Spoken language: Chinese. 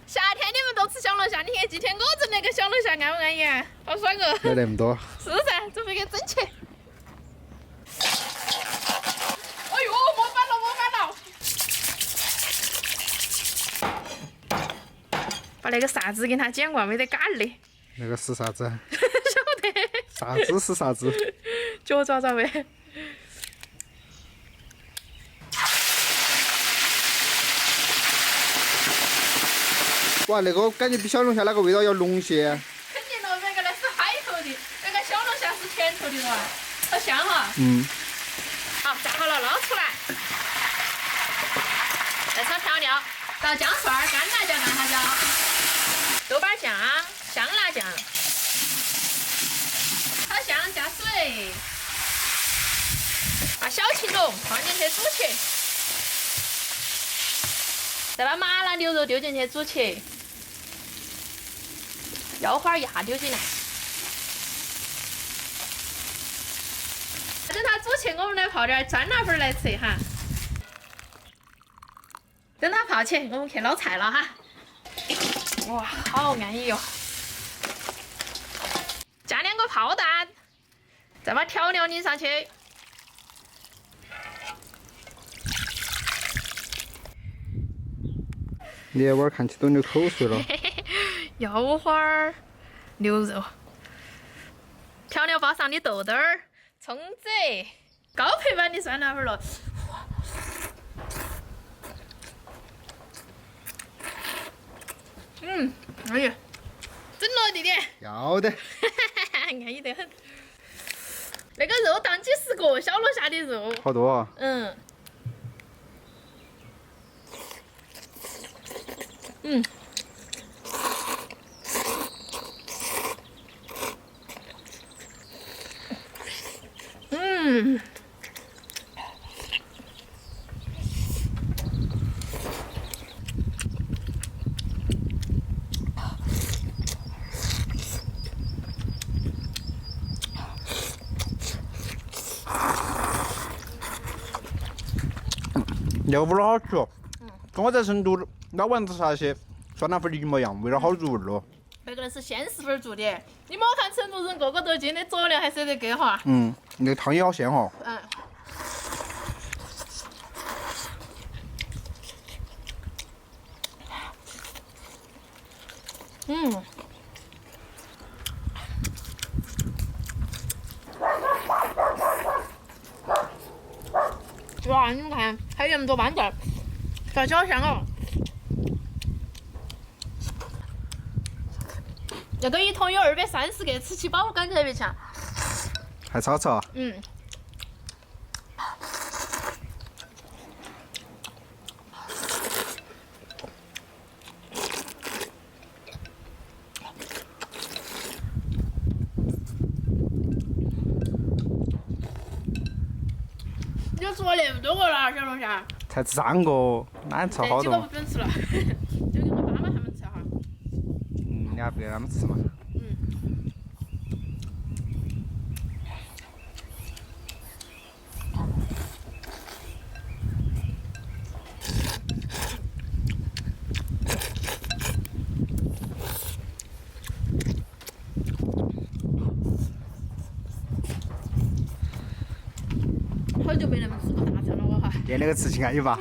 夏天你们都吃小龙虾，你看今天我蒸那个小龙虾安不安逸啊？好爽哦！有那么多。是噻，准备给蒸起。哎呦，摸翻了！把那个啥子给它剪过，没得杆儿的。那个是啥子？晓得。啥子是啥子？脚爪爪呗。哇，那个感觉比小龙虾那个味道要浓些。肯定咯，那个那是海头的，那个小龙虾是甜头的噻，好香哈。好，炸好了捞出来，再炒调料，倒姜蒜、干辣椒、干花椒、豆瓣酱、香辣酱，炒香加水，把小青龙放进去煮起，再把麻辣牛肉丢进去煮起。腰花鸭丢进来，等它煮起，我们来泡点酸辣粉来吃哈。等它泡起，我们去捞菜了哈。哇，好安逸哟！加2个炮弹，再把调料拧上去。连碗看起都流口水了。腰花儿、牛肉，调料包上的豆豆儿、葱子，高配版的酸辣粉了。哎呀，整了弟弟。要的。安逸得很。那个肉当几10个小龙虾的肉。好多啊。牛不好吃，跟我在成都老板吃那些酸辣粉一模一样，味道好入味哦。那个是鲜柿粉做的，你莫看成都人个个都精的佐料还舍得给哈。那个汤也好鲜哈。哇，你们看，还有那么多豌豆，搞起好香哦！那个一桶有230个，吃起饱感觉特别强。还炒炒。你就做那么多个了，小龙虾。才吃3个，哪吃好几个不多？准吃了，就给我爸妈他们吃哈。你还不给他们吃嘛？好久没那么吃过大餐了我哈。点那个吃起安逸吧。